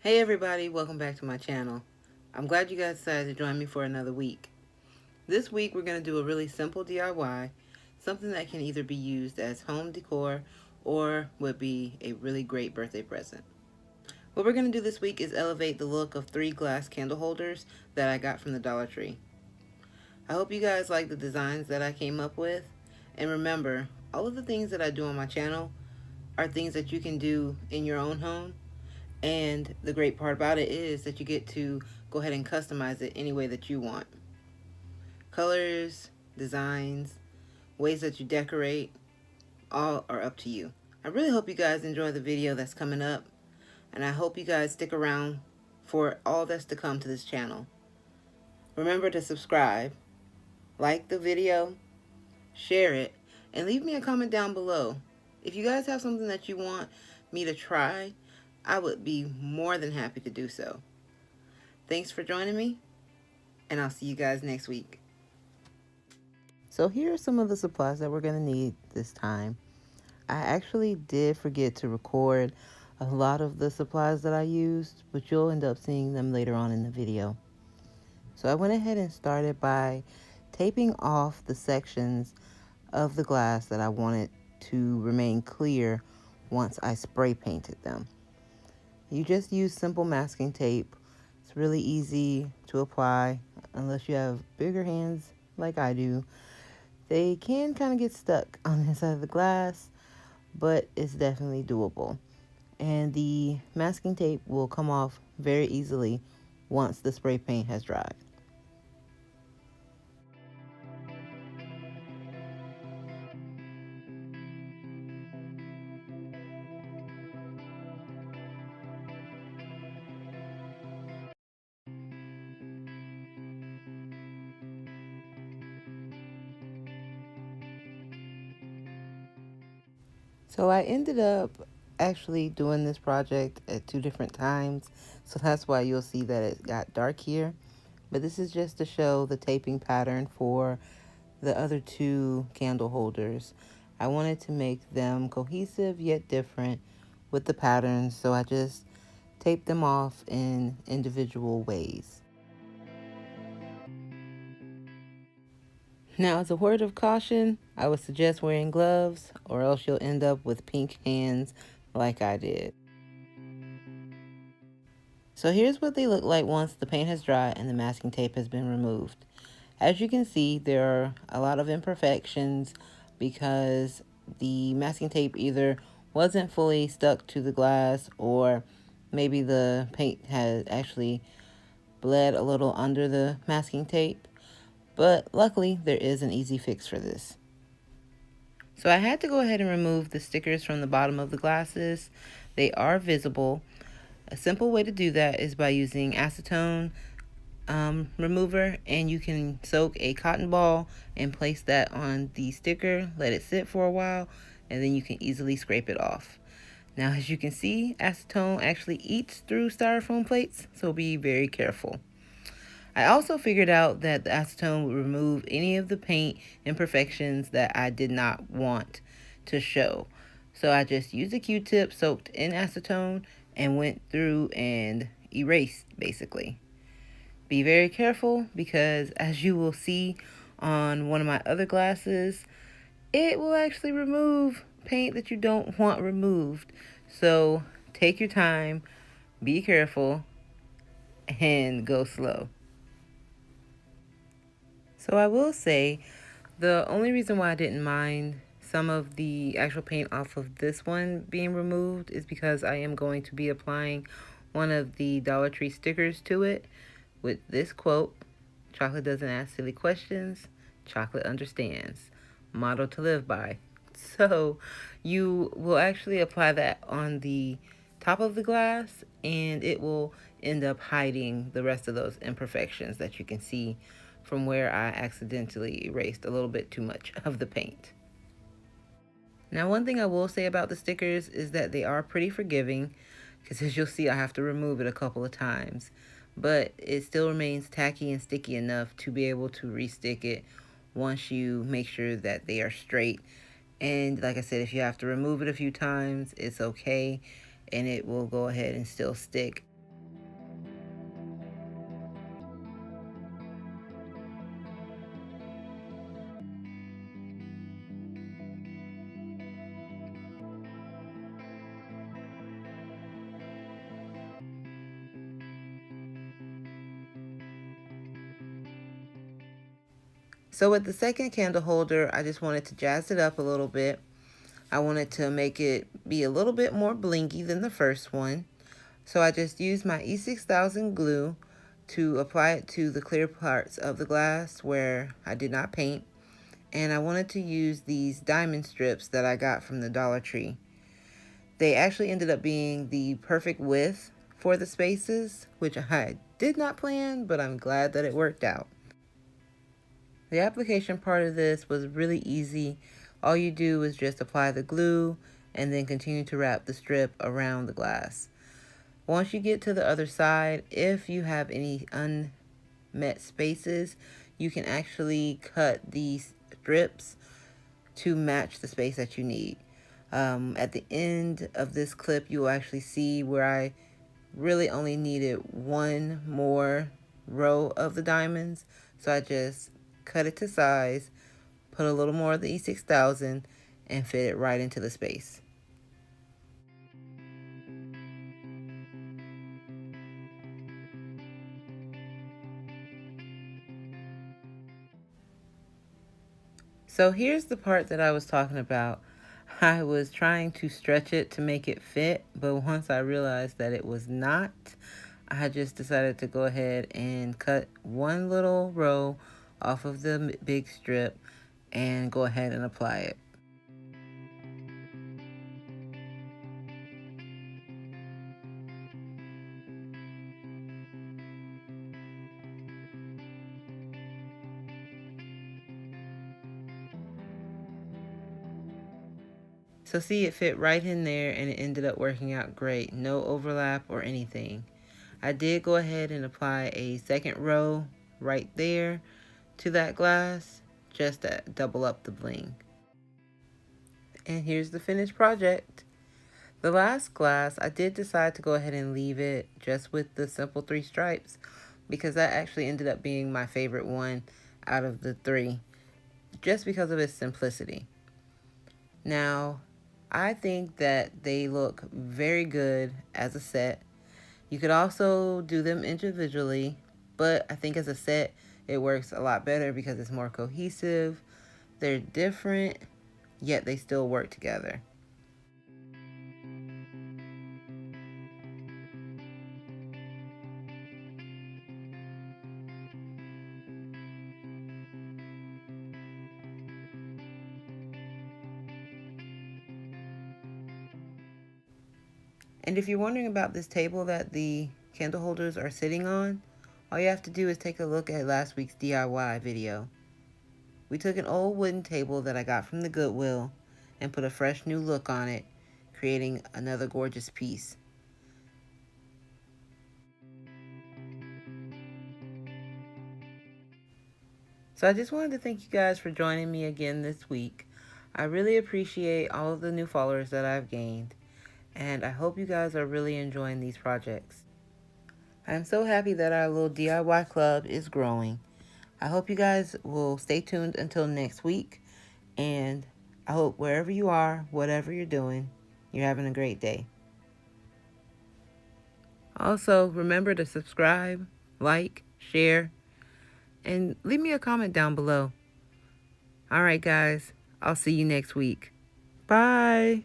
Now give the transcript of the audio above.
Hey everybody, welcome back to my channel. I'm glad you guys decided to join me for another week. This week we're going to do a really simple DIY, something that can either be used as home decor or would be a really great birthday present. What we're going to do this week is elevate the look of 3 glass candle holders that I got from the Dollar Tree. I hope you guys like the designs that I came up with, and remember, all of the things that I do on my channel are things that you can do in your own home. And the great part about it is that you get to go ahead and customize it any way that you want. Colors, designs, ways that you decorate, all are up to you. I really hope you guys enjoy the video that's coming up, and I hope you guys stick around for all that's to come to this channel. Remember to subscribe, like the video, share it, and leave me a comment down below. If you guys have something that you want me to try, I would be more than happy to do so. Thanks for joining me, and I'll see you guys next week. So here are some of the supplies that we're going to need this time. I actually did forget to record a lot of the supplies that I used, but you'll end up seeing them later on in the video. So I went ahead and started by taping off the sections of the glass that I wanted to remain clear once I spray painted them. You just use simple masking tape. It's really easy to apply unless you have bigger hands like I do. They can kind of get stuck on the inside of the glass, but it's definitely doable. And the masking tape will come off very easily once the spray paint has dried. So I ended up actually doing this project at 2 different times, so that's why you'll see that it got dark here. But this is just to show the taping pattern for the other 2 candle holders. I wanted to make them cohesive yet different with the patterns, so I just taped them off in individual ways. Now, as a word of caution, I would suggest wearing gloves, or else you'll end up with pink hands like I did. So here's what they look like once the paint has dried and the masking tape has been removed. As you can see, there are a lot of imperfections because the masking tape either wasn't fully stuck to the glass, or maybe the paint had actually bled a little under the masking tape. But luckily, there is an easy fix for this. So I had to go ahead and remove the stickers from the bottom of the glasses. They are visible. A simple way to do that is by using acetone remover, and you can soak a cotton ball and place that on the sticker, let it sit for a while, and then you can easily scrape it off. Now, as you can see, acetone actually eats through styrofoam plates, so be very careful. I also figured out that the acetone would remove any of the paint imperfections that I did not want to show. So I just used a Q-tip soaked in acetone and went through and erased, basically. Be very careful because, as you will see on one of my other glasses, it will actually remove paint that you don't want removed. So take your time, be careful, and go slow. So I will say, the only reason why I didn't mind some of the actual paint off of this one being removed is because I am going to be applying one of the Dollar Tree stickers to it with this quote: "Chocolate doesn't ask silly questions, chocolate understands. Motto to live by." So you will actually apply that on the top of the glass, and it will end up hiding the rest of those imperfections that you can see from where I accidentally erased a little bit too much of the paint. Now, one thing I will say about the stickers is that they are pretty forgiving, because as you'll see, I have to remove it a couple of times, but it still remains tacky and sticky enough to be able to restick it once you make sure that they are straight. And like I said, if you have to remove it a few times, it's okay, and it will go ahead and still stick. So with the second candle holder, I just wanted to jazz it up a little bit. I wanted to make it be a little bit more blingy than the first one. So I just used my E6000 glue to apply it to the clear parts of the glass where I did not paint. And I wanted to use these diamond strips that I got from the Dollar Tree. They actually ended up being the perfect width for the spaces, which I did not plan, but I'm glad that it worked out. The application part of this was really easy. All you do is just apply the glue and then continue to wrap the strip around the glass. Once you get to the other side, if you have any unmet spaces, you can actually cut these strips to match the space that you need. At the end of this clip, you will actually see where I really only needed one more row of the diamonds. So I just cut it to size, put a little more of the E6000, and fit it right into the space. So here's the part that I was talking about. I was trying to stretch it to make it fit, but once I realized that it was not, I just decided to go ahead and cut one little row off of the big strip and go ahead and apply it. So see, it fit right in there and it ended up working out great. No overlap or anything. I did go ahead and apply a second row right there to that glass just to double up the bling. And here's the finished project. The last glass, I did decide to go ahead and leave it just with the simple 3 stripes because that actually ended up being my favorite one out of the 3 just because of its simplicity. Now, I think that they look very good as a set. You could also do them individually, but I think as a set, it works a lot better because it's more cohesive. They're different, yet they still work together. And if you're wondering about this table that the candle holders are sitting on, all you have to do is take a look at last week's DIY video. We took an old wooden table that I got from the Goodwill and put a fresh new look on it, creating another gorgeous piece. So I just wanted to thank you guys for joining me again this week. I really appreciate all of the new followers that I've gained, and I hope you guys are really enjoying these projects. I'm so happy that our little DIY club is growing. I hope you guys will stay tuned until next week, and I hope wherever you are, whatever you're doing, you're having a great day. Also, remember to subscribe, like, share, and leave me a comment down below. All right, guys, I'll see you next week. Bye.